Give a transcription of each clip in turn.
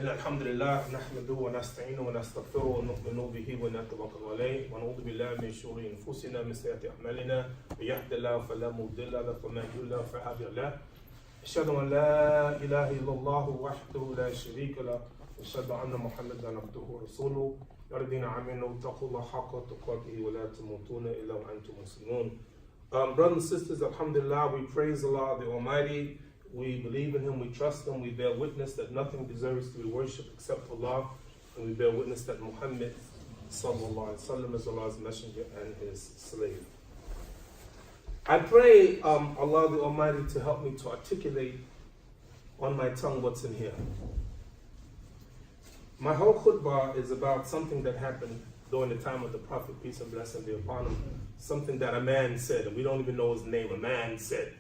إن الحمد لله نحمده ونستعينه ونستغفره ونؤمن به ونتوكل عليه ونعوذ بالله من شرور أنفسنا من سيئات أعمالنا من يهد الله فلا مضل له ومن يضلل فلا هادي له أشهد أن لا إله إلا الله وحده لا شريك له وأشهد أن محمدا عبده ورسوله يا الذين آمنوا اتقوا الله حق تقاته ولا تموتون إلا وأنتم مسلمون. Brothers and sisters, alhamdulillah, we praise Allah the Almighty. We believe in Him, we trust Him, we bear witness that nothing deserves to be worshipped except Allah, and we bear witness that Muhammad sallallahu alaihi wasallam is Allah's messenger and His slave. I pray Allah the Almighty to help me to articulate on my tongue what's in here. My whole khutbah is about something that happened during the time of the Prophet, peace and blessing be upon him, something that a man said, and we don't even know his name, a man said.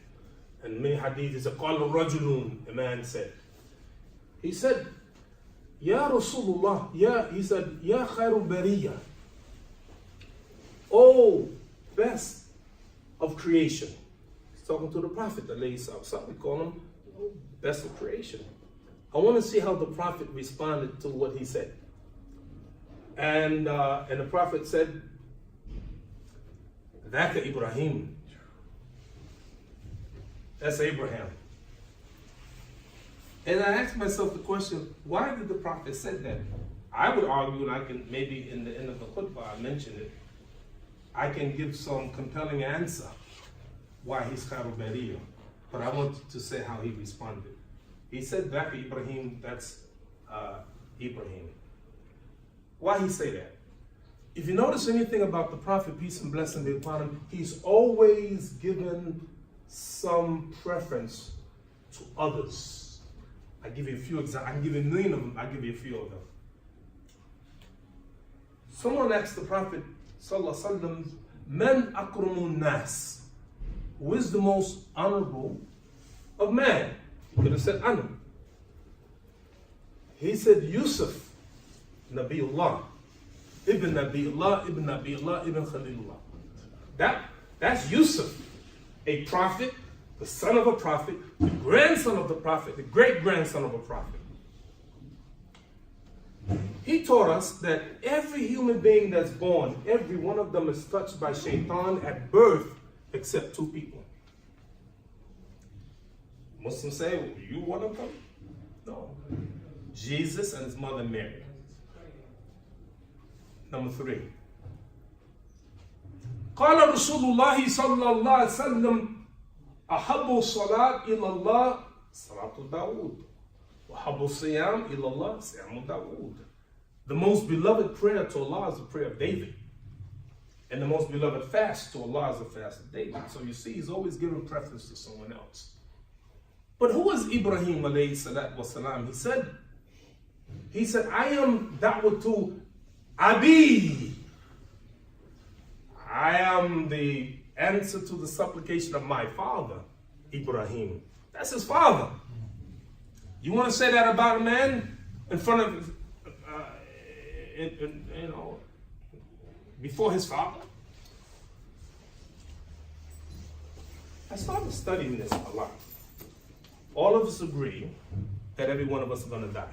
And many hadiths, قال رجل, a man said. He said, Ya Rasulullah, he said, Ya khairu bariya, oh, best of creation. He's talking to the Prophet, some we call him best of creation. I want to see how the Prophet responded to what he said. And the Prophet said, Dhaka Ibrahim. That's Abraham. And I asked myself the question, why did the Prophet say that? I would argue, and I can maybe in the end of the khutbah I mention it, I can give some compelling answer why he's Khairu Bariya. But I want to say how he responded. He said, Dhaka Ibrahim, that's Ibrahim. Why he say that? If you notice anything about the Prophet, peace and blessing be upon him, he's always given some preference to others. I give you a few examples. I can give you a million of them. I give you a few of them. Someone asked the Prophet, sallallahu alaihi wasallam, Man akramun nas? Who is the most honorable of man? He could have said Anu. He said Yusuf, Nabiullah, Ibn Nabiullah, Ibn Nabiullah, Ibn Khalilullah. That's Yusuf, a prophet, the son of a prophet, the grandson of the prophet, the great-grandson of a prophet. He taught us that every human being that's born, every one of them is touched by shaitan at birth, except two people. Muslims say, well, you one of them? No. Jesus and his mother Mary. Number 3. قال رسول الله صلى الله عليه وسلم أحب الصلاة إلى الله صلاة داود وأحب الصيام إلى الله صيام داود. The most beloved prayer to Allah is the prayer of David. And the most beloved fast to Allah is the fast of David. So you see, he's always giving preference to someone else. But who is Ibrahim alayhi salatu wasalam? He said, I am da'watu Abi. I am the answer to the supplication of my father, Ibrahim. That's his father. You want to say that about a man in front of, before his father? I started studying this a lot. All of us agree that every one of us is going to die.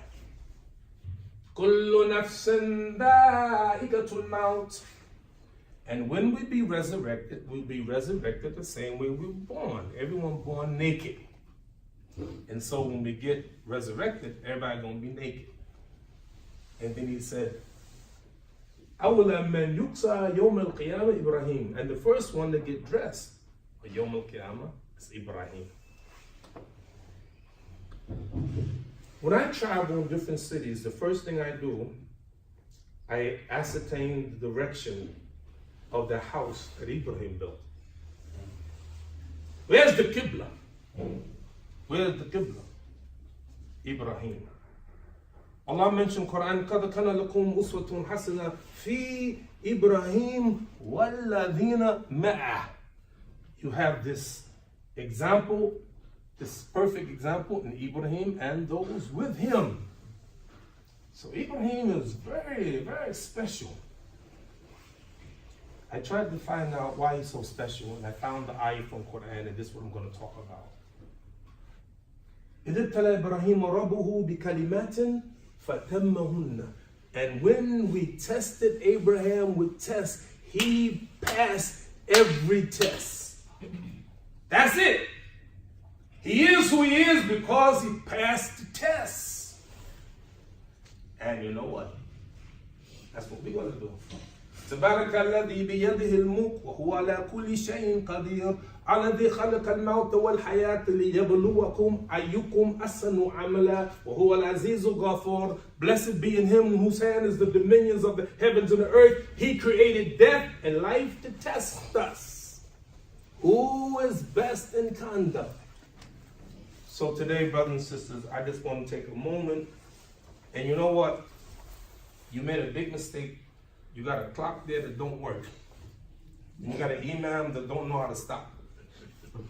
كُلُّ نَفْسٍ ذَائِقَةُ الْمَوْتِ. And when we be resurrected, we'll be resurrected the same way we were born. Everyone born naked. And so when we get resurrected, everybody going to be naked. And then he said, أَوْلَا مَنْ يُقْسَى يَوْمَ الْقِيَامَةِ Ibrahim. And the first one to get dressed for Yawm al-Qiyamah is Ibrahim. When I travel in different cities, the first thing I do, I ascertain the direction of the house that Ibrahim built. Where's the Qibla? Where's the Qibla? Ibrahim. Allah mentioned Quran, قَدْ كَانَ لَكُمْ أُسْوَةٌ حَسَنَةٌ فِي إِبْرَاهِيمَ وَالَّذِينَ مَعَهُ. You have this example, this perfect example in Ibrahim and those with him. So Ibrahim is very, very special. I tried to find out why he's so special, and I found the ayah from Quran, and this is what I'm going to talk about. إِذِ ابْتَلَى إِبْرَاهِيمَ رَبُّهُ بِكَلِمَاتٍ فَتَمَّهُنَّ. And when we tested Abraham with tests, he passed every test. That's it. He is who he is because he passed the tests. And you know what? That's what we're going to do. تبارك الذي بيده الملك وهو على كل شيء قدير الذي خلق الموت والحياة ليبلوكم أيكم أحسن عملا وهو العزيز الغفور. Blessed be in him in whose hand is the dominions of the heavens and the earth. He created death and life to test us. Who is best in conduct? So today, brothers and sisters, I just want to take a moment. And you know what? You made a big mistake. You got a clock there that don't work. You got an imam that don't know how to stop.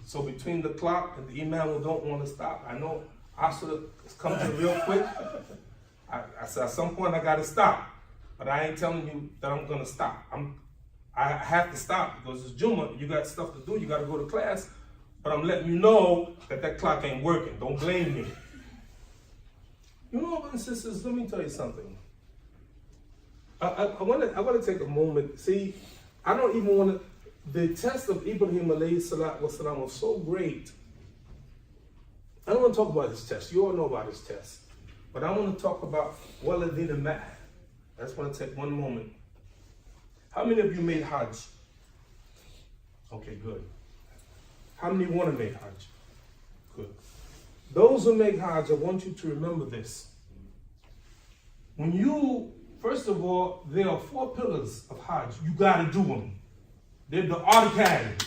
So between the clock and the imam who don't want to stop, I know I should have come to real quick. I said at some point I got to stop, but I ain't telling you that I'm gonna stop. I have to stop because it's Jummah. You got stuff to do. You got to go to class. But I'm letting you know that that clock ain't working. Don't blame me. You know, brothers and sisters, let me tell you something. I want to take a moment. See, I don't even want to. The test of Ibrahim alayhi salatu wasalam was so great. I don't want to talk about his test. You all know about his test. But I want to talk about waladina ma'ah. I just want to take one moment. How many of you made Hajj? Okay, good. How many want to make Hajj? Good. Those who make Hajj, I want you to remember this. When you, first of all, there are 4 pillars of Hajj. You got to do them. They're the arkan.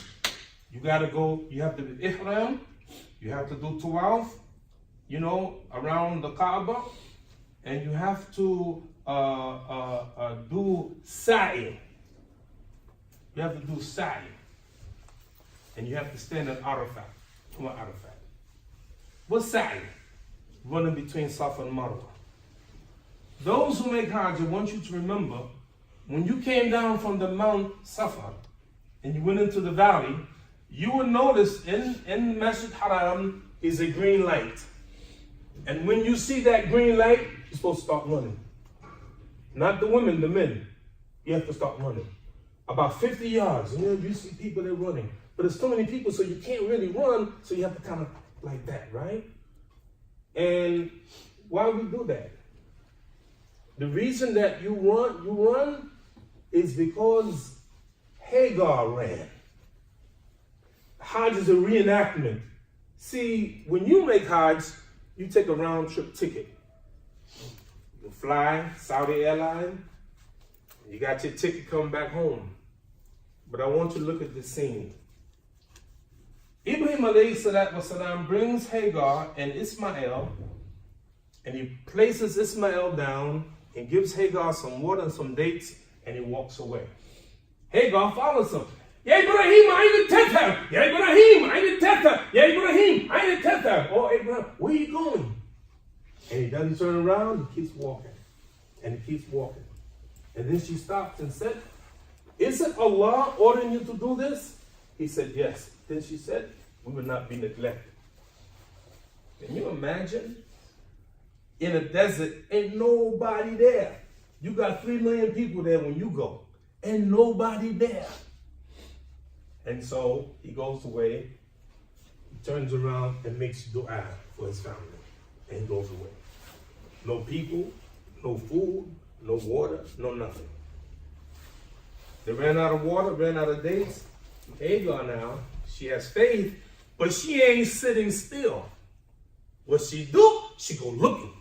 You got to go, you have to do ihram, you have to do tawaf, you know, around the Kaaba, and you have to do sa'i. You have to do sa'i. And you have to stand at Arafat. Come on, Arafat. What's sa'i? Running between Safa and Marwa. Those who make Hajj, I want you to remember, when you came down from the Mount Safa and you went into the valley, you will notice in Masjid Haram is a green light. And when you see that green light, you're supposed to start running. Not the women, the men. You have to start running. About 50 yards, and then you see people that are running. But there's so many people, so you can't really run, so you have to kind of like that, right? And why we do that? The reason that you run is because Hagar ran. Hajj is a reenactment. See, when you make Hajj, you take a round trip ticket. You fly, Saudi Airlines, you got your ticket coming back home. But I want you to look at this scene. Ibrahim alayhi salatu wasalam brings Hagar and Ismail, and he places Ismail down and gives Hagar some water and some dates, and he walks away. Hagar follows him. Ya Ibrahim, aina tadhhab? Ya Ibrahim, aina tadhhab? Ya Ibrahim, aina tadhhab? Oh, Abraham, where are you going? And he doesn't turn around, he keeps walking. And he keeps walking. And then she stops and said, isn't Allah ordering you to do this? He said, yes. Then she said, we will not be neglected. Can you imagine? In a desert, ain't nobody there. You got 3 million people there when you go. Ain't nobody there. And so he goes away, he turns around and makes dua for his family. And he goes away. No people, no food, no water, no nothing. They ran out of water, ran out of dates. Hagar now, she has faith, but she ain't sitting still. What she do, she go looking.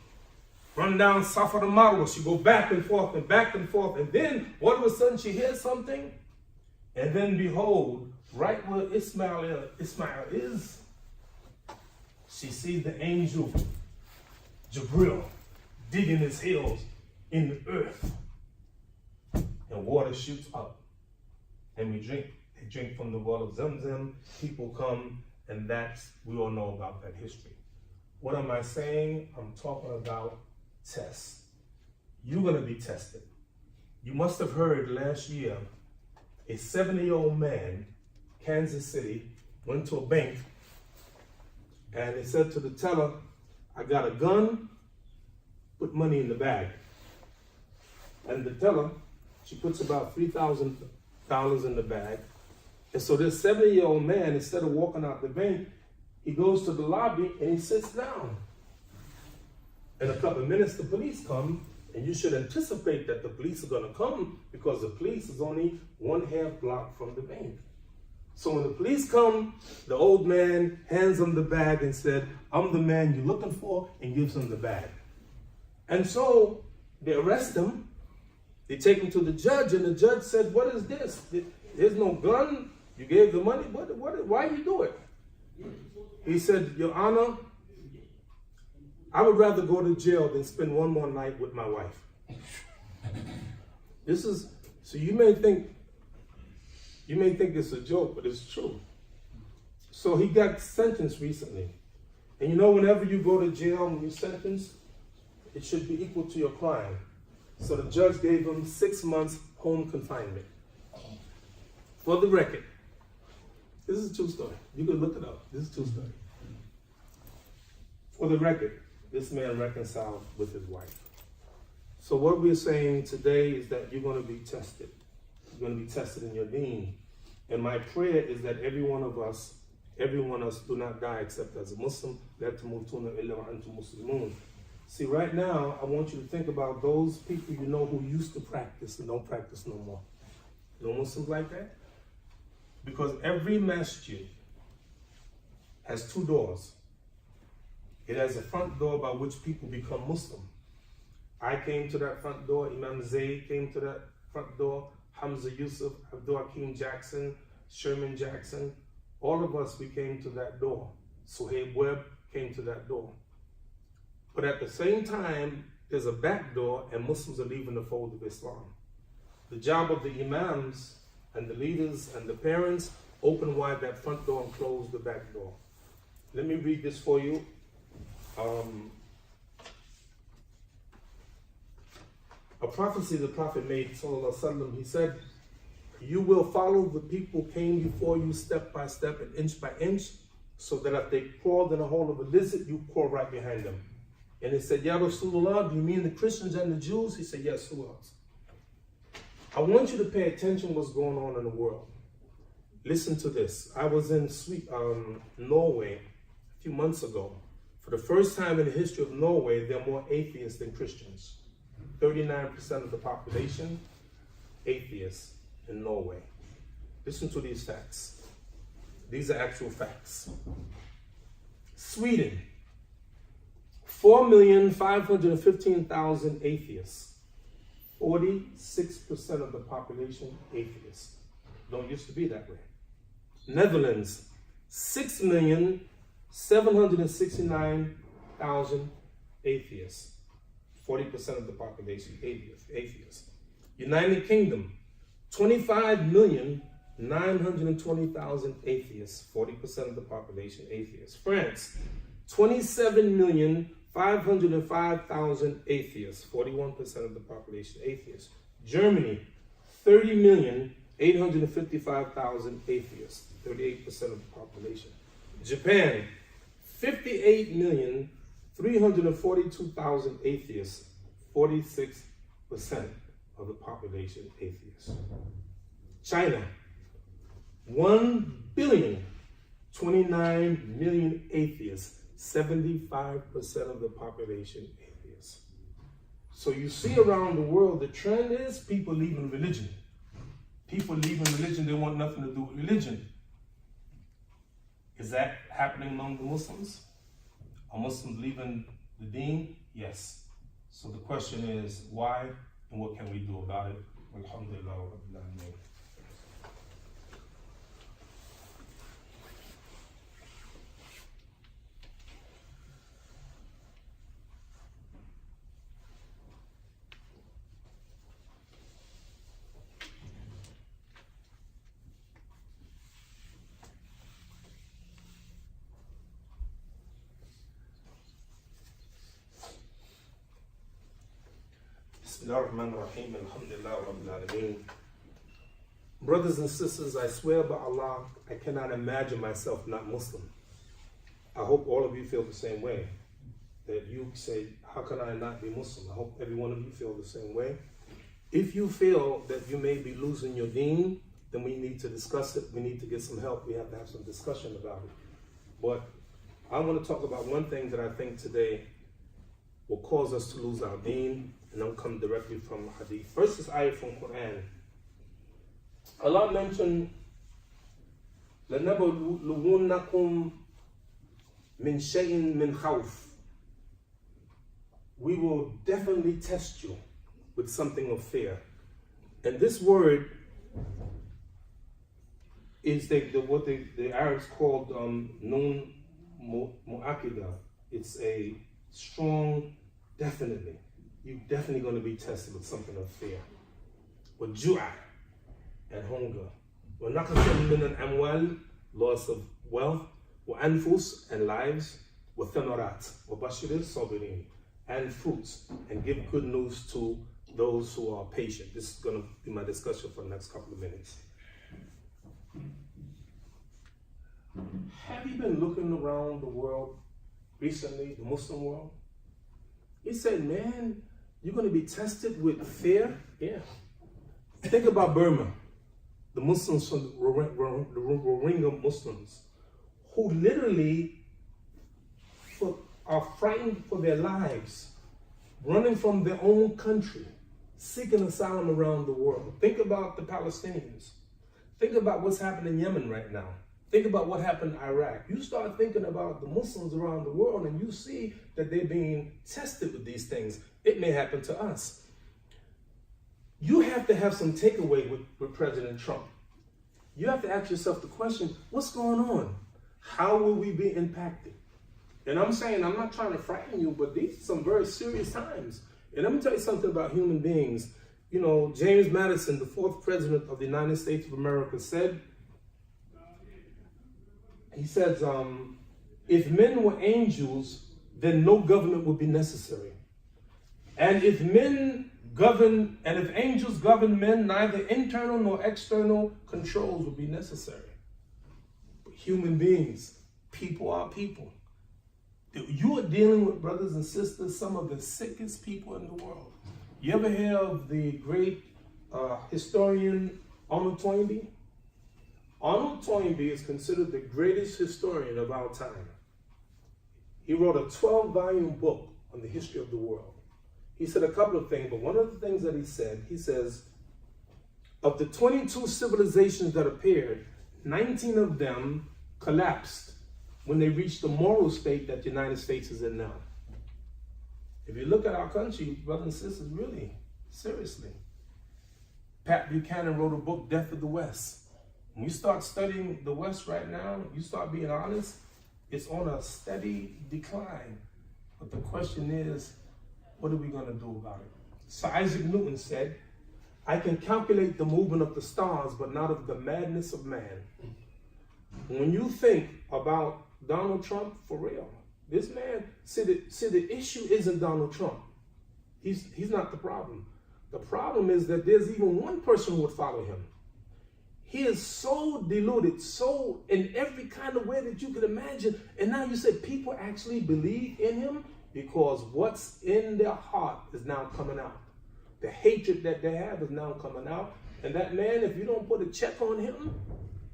Run down Safa to Marwa, she go back and forth and back and forth. And then, all of a sudden, she hears something. And then behold, right where Ismail is, she sees the angel, Jibril, digging his heels in the earth. And water shoots up. And we drink. They drink from the well of Zamzam. People come, and we all know about that history. What am I saying? I'm talking about tests. You're going to be tested. You must have heard last year, a 70-year-old man, Kansas City, went to a bank, and he said to the teller, I got a gun, put money in the bag. And the teller, she puts about $3,000 in the bag. And so this 70-year-old man, instead of walking out the bank, he goes to the lobby and he sits down. In a couple of minutes, the police come, and you should anticipate that the police are going to come because the police is only 1/2 block from the bank. So when the police come, the old man hands him the bag and said, "I'm the man you're looking for," and gives him the bag. And so they arrest him. They take him to the judge, and the judge said, "What is this? There's no gun. You gave the money. Why you do it?" He said, "Your Honor, I would rather go to jail than spend one more night with my wife." So you may think it's a joke, but it's true. So he got sentenced recently. And you know, whenever you go to jail and you're sentenced, it should be equal to your crime. So the judge gave him 6 months home confinement. For the record, this is a true story. You can look it up. This is a true story. For the record, this man reconciled with his wife. So what we're saying today is that you're going to be tested. You're going to be tested in your deen. And my prayer is that every one of us do not die except as a Muslim. See, right now, I want you to think about those people you know who used to practice and don't practice no more. No Muslims like that? Because every masjid has 2 doors. It has a front door by which people become Muslim. I came to that front door. Imam Zayd came to that front door. HUMSA Yusuf, Abdul Hakim Jackson, Sherman Jackson. All of us, we came to that door. Suhaib Webb came to that door. But at the same time, there's a back door, and Muslims are leaving the fold of Islam. The job of the imams and the leaders and the parents, open wide that front door and close the back door. Let me read this for you. A prophecy the Prophet made, sallallahu alaihi wasallam, he said, "You will follow the people who came before you step by step and inch by inch, so that if they crawled in a hole of a lizard, you crawl right behind them." And he said, "Ya Rasulullah, do you mean the Christians and the Jews?" He said, "Yes, who else?" I want you to pay attention to what's going on in the world. Listen to this. I was in Norway a few months ago. For the first time in the history of Norway, there are more atheists than Christians. 39% of the population, atheists in Norway. Listen to these facts. These are actual facts. Sweden, 4,515,000 atheists. 46% of the population, atheists. Don't used to be that way. Netherlands, 6,769,000 atheists. 40% of the population, atheists. United Kingdom, 25,920,000 atheists. 40% of the population, atheists. France, 27,505,000 atheists. 41% of the population, atheists. Germany, 30,855,000 atheists. 38% of the population. Japan, 58,342,000 atheists, 46% of the population atheists. China, 1,029,000,000 atheists, 75% of the population atheists. So you see around the world, the trend is people leaving religion. People leaving religion, they want nothing to do with religion. Is that happening among the Muslims? Are Muslims leaving the deen? Yes. So the question is, why and what can we do about it? Alhamdulillah Rabbil Alameen. Bismillahirrahmanirrahim. Alhamdulillah Rabbil Alameen. Brothers and sisters, I swear by Allah, I cannot imagine myself not Muslim. I hope all of you feel the same way. that you say, how can I not be Muslim? I hope every one of you feel the same way. If you feel that you may be losing your deen, then we need to discuss it. We need to get some help. We have to have some discussion about it. But I want to talk about one thing that I think today will cause us to lose our deen, and I'll come directly from Hadith. First is ayah from Quran. Allah mentioned, لَنَبْلُوَنَّكُمْ مِنْ شَيْءٍ مِنْ خَوْفٍ. We will definitely test you with something of fear. And this word is what the Arabs called nun mu'akida. It's a strong, definitely. You're definitely going to be tested with something of fear. With ju'a, and hunger. وَنَقْصٍ مِنَ الْأَمْوَالِ, loss of wealth. وَأَنفُسٍ, and lives. وَثَمَرَاتٍ, وَبَشِّرِ الصَّابِرِينَ, and fruits, and give good news to those who are patient. This is going to be my discussion for the next couple of minutes. Have you been looking around the world recently, the Muslim world? He said, man, you're going to be tested with fear? Yeah. Think about Burma, the Muslims from the Rohingya Muslims, who literally are frightened for their lives, running from their own country, seeking asylum around the world. Think about the Palestinians. Think about what's happening in Yemen right now. Think about what happened in Iraq. You start thinking about the Muslims around the world and you see that they're being tested with these things. It may happen to us. You have to have some takeaway with President Trump. You have to ask yourself the question, what's going on? How will we be impacted? And I'm saying, I'm not trying to frighten you, but these are some very serious times. And let me tell you something about human beings. You know, James Madison, the 4th president of the United States of America, said, if men were angels, then no government would be necessary. And if angels govern men, neither internal nor external controls would be necessary. But human beings, people are people. You are dealing with, brothers and sisters, some of the sickest people in the world. You ever hear of the great historian Arnold Toynbee? Arnold Toynbee is considered the greatest historian of our time. He wrote a 12-volume book on the history of the world. He said a couple of things, but one of the things that he says, of the 22 civilizations that appeared, 19 of them collapsed when they reached the moral state that the United States is in now. If you look at our country, brothers and sisters, really, seriously. Pat Buchanan wrote a book, Death of the West. When you start studying the West right now, you start being honest, it's on a steady decline. But the question is, what are we going to do about it? So Isaac Newton said, I can calculate the movement of the stars, but not of the madness of man. When you think about Donald Trump, for real, this man, see the issue isn't Donald Trump. He's not the problem. The problem is that there's even one person who would follow him. He is so deluded, so in every kind of way that you could imagine. And now you say people actually believe in him because what's in their heart is now coming out. The hatred that they have is now coming out. And that man, if you don't put a check on him,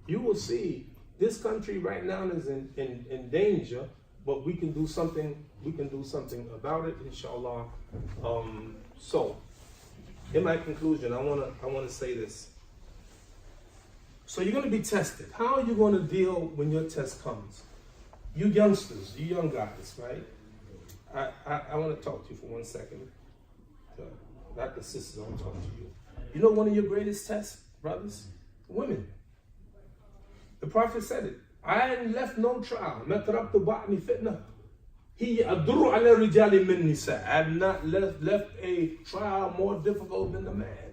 you will see this country right now is in danger, but we can do something. We can do something about it, inshallah. So, in my conclusion, I wanna say this. So you're going to be tested. How are you going to deal when your test comes? You youngsters, you young guys, right? I want to talk to you for 1 second. Not the sisters, I want to talk to you. You know one of your greatest tests, brothers? Women. The Prophet said it. I ain't left no trial. I have not left a trial more difficult than the man.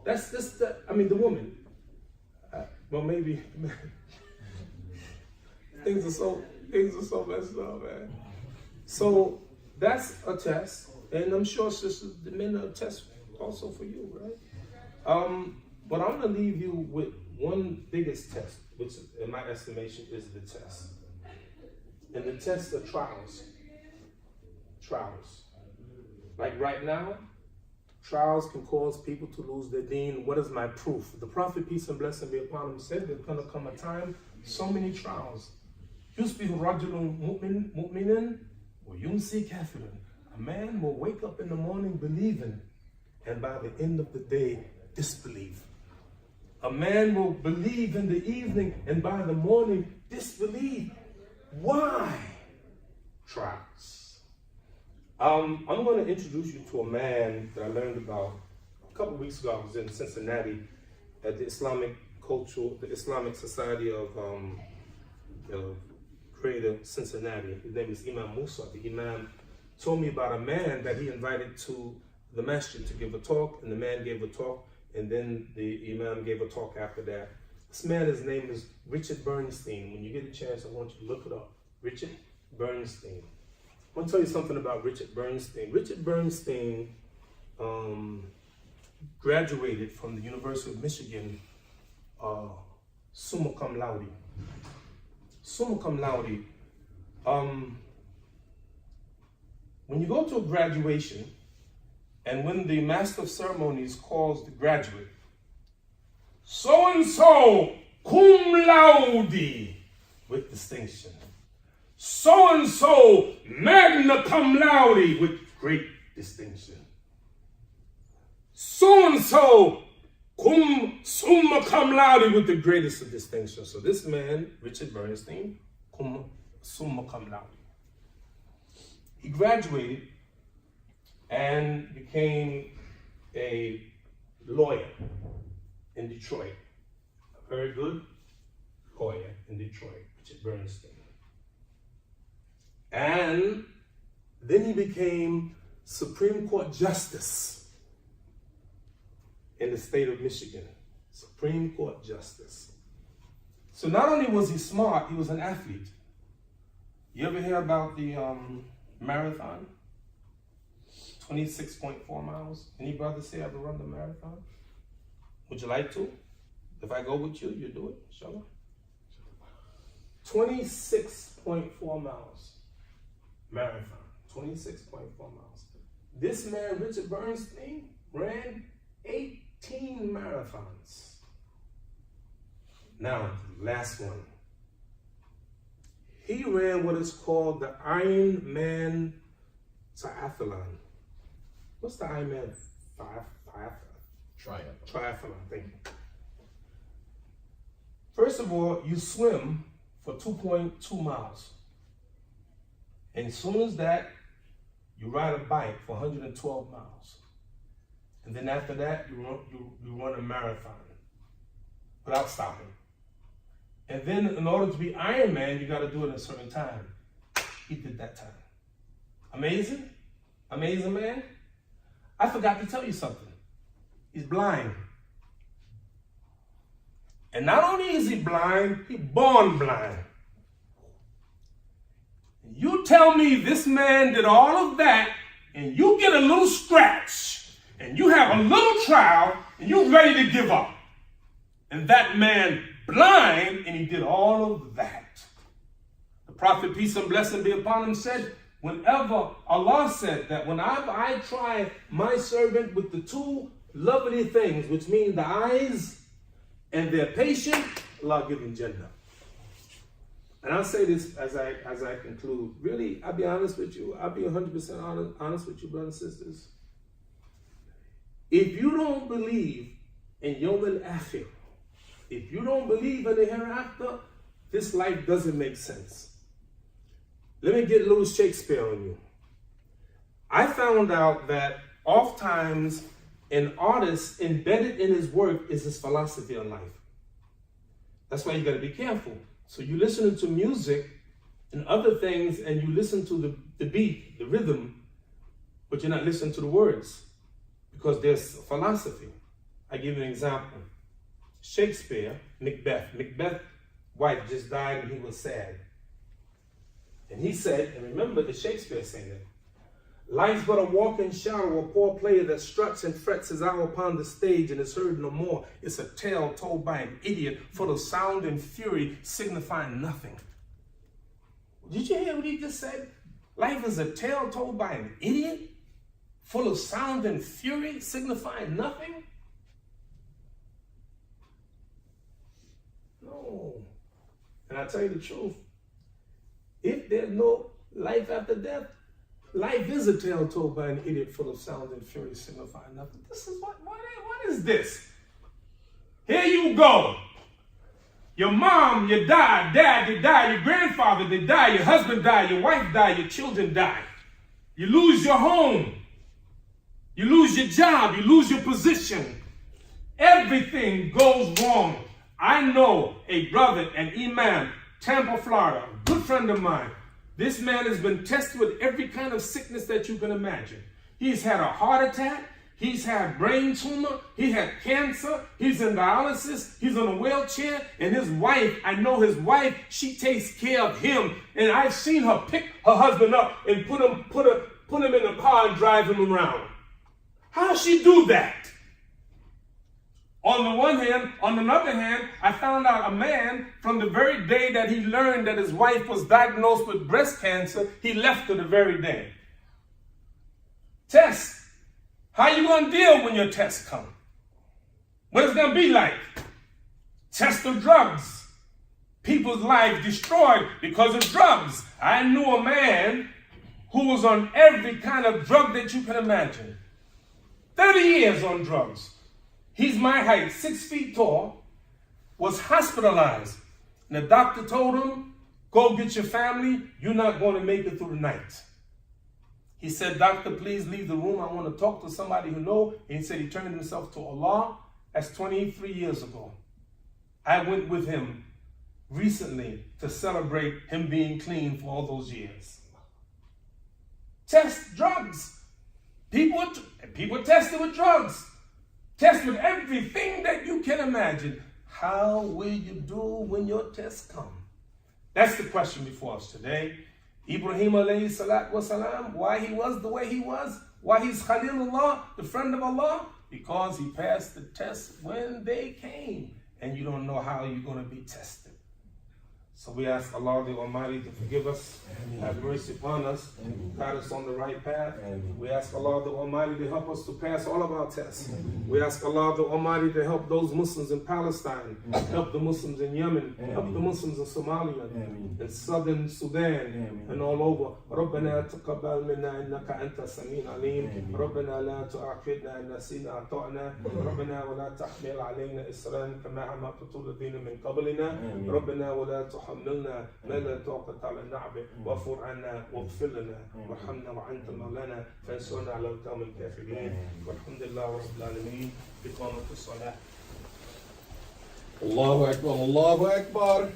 That's the woman. Well, maybe things are so messed up, man. So that's a test, and I'm sure, sisters, the men are a test also for you, right? But I'm gonna leave you with one biggest test, which, in my estimation, is the test, and the test of trials. trials. Like right now, trials can cause people to lose their deen. What is my proof? The Prophet, peace and blessing be upon him, said there's going to come a time, so many trials. يُصْبِحُ رَجُلٌ مُؤْمِنًا وَيُمْسِي كَافِرًا. A man will wake up in the morning believing, and by the end of the day, disbelieve. A man will believe in the evening, and by the morning, disbelieve. Why? Trials. I'm going to introduce you to a man that I learned about a couple of weeks ago. I was in Cincinnati at the Islamic Society of Greater Cincinnati. His name is Imam Musa. The Imam told me about a man that he invited to the masjid to give a talk, and the man gave a talk, and then the Imam gave a talk after that. This man, his name is Richard Bernstein. When you get a chance, I want you to look it up. Richard Bernstein. I want to tell you something about Richard Bernstein. Richard Bernstein graduated from the University of Michigan, summa cum laude. Summa cum laude. When you go to a graduation, and when the master of ceremonies calls the graduate, so-and-so cum laude, with distinction. So-and-so magna cum laude, with great distinction. So-and-so summa cum laude, with the greatest of distinction. So this man, Richard Bernstein, summa cum laude. He graduated and became a lawyer in Detroit. A very good lawyer in Detroit, Richard Bernstein. And then he became Supreme Court Justice in the state of Michigan. Supreme Court Justice. So not only was he smart, he was an athlete. You ever hear about the marathon? 26.4 miles. Any brothers say ever run the marathon? Would you like to? If I go with you, you do it, inshallah. 26.4 miles. Marathon. 26.4 miles. This man, Richard Bernstein, ran 18 marathons. Now, last one. He ran what is called the Ironman Triathlon. What's the Ironman Triathlon? Thank you. First of all, you swim for 2.2 miles. And as soon as that, you ride a bike for 112 miles. And then after that, you run a marathon without stopping. And then in order to be Ironman, you got to do it in a certain time. He did that time. Amazing? Amazing, man? I forgot to tell you something. He's blind. And not only is he blind, he's born blind. You tell me this man did all of that, and you get a little scratch, and you have a little trial, and you're ready to give up. And that man blind, and he did all of that. The Prophet, peace and blessing be upon him, said, whenever Allah said that whenever I try my servant with the two lovely things, which mean the eyes and they're patient, Allah give him Jannah. And I'll say this as I conclude. Really, I'll be honest with you. I'll be 100% honest with you, brothers and sisters. If you don't believe in Yawm al-Akhir, if you don't believe in the hereafter, this life doesn't make sense. Let me get a little Shakespeare on you. I found out that oftentimes an artist embedded in his work is his philosophy on life. That's why you got to be careful. So you listen to music and other things, and you listen to the beat, the rhythm, but you're not listening to the words because there's philosophy. I give you an example. Shakespeare, Macbeth's wife just died and he was sad. And he said, and remember the Shakespeare saying it, life's but a walking shadow, a poor player that struts and frets his hour upon the stage and is heard no more. It's a tale told by an idiot, full of sound and fury, signifying nothing. Did you hear what he just said? Life is a tale told by an idiot, full of sound and fury, signifying nothing? No. And I tell you the truth, if there's no life after death, life is a tale told by an idiot full of sound and fury, signifying nothing. This is what is this? Here you go. Your mom, your dad, they die, your grandfather, they die, your husband died, your wife died, your children die. You lose your home. You lose your job, you lose your position. Everything goes wrong. I know a brother, an imam, Tampa, Florida, a good friend of mine. This man has been tested with every kind of sickness that you can imagine. He's had a heart attack. He's had brain tumor. He had cancer. He's in dialysis. He's in a wheelchair. And his wife, I know his wife, she takes care of him. And I've seen her pick her husband up and put him in a car and drive him around. How does she do that? On the one hand, on another hand, I found out a man, from the very day that he learned that his wife was diagnosed with breast cancer, he left her the very day. Test. How you going to deal when your tests come? What it's going to be like? Test of drugs. People's lives destroyed because of drugs. I knew a man who was on every kind of drug that you can imagine. 30 years on drugs. He's my height, 6 feet tall, was hospitalized. And the doctor told him, go get your family, you're not going to make it through the night. He said, doctor, please leave the room. I want to talk to somebody who knows. And he said he turned himself to Allah. That's 23 years ago. I went with him recently to celebrate him being clean for all those years. Test drugs. People tested with drugs. Test with everything that you can imagine. How will you do when your tests come? That's the question before us today. Ibrahim alayhi salatu wasalam, why he was the way he was, why he's Khalilullah, the friend of Allah, because he passed the test when they came. And you don't know how you're going to be tested. So we ask Allah the Almighty to forgive us, have mercy upon us, guide us on the right path. We ask Allah the Almighty to help us to pass all of our tests. We ask Allah the Almighty to help those Muslims in Palestine, help the Muslims in Yemen, help the Muslims in Somalia, in southern Sudan, and all over. ربنا تقبل منا إنك أنت السميع العليم. ربنا لا تؤاخذنا إن نسينا أخطأنا. ربنا ولا تحمل علينا إصرا كما حملته الذين من قبلنا. ربنا ولا حملنا ما لا طاقة لنا به واعف عنا واغفر لنا وارحمنا وأنت مولانا فانصرنا على القوم الكافرين والحمد لله رب العالمين بإقامة الصلاة. الله أكبر الله أكبر.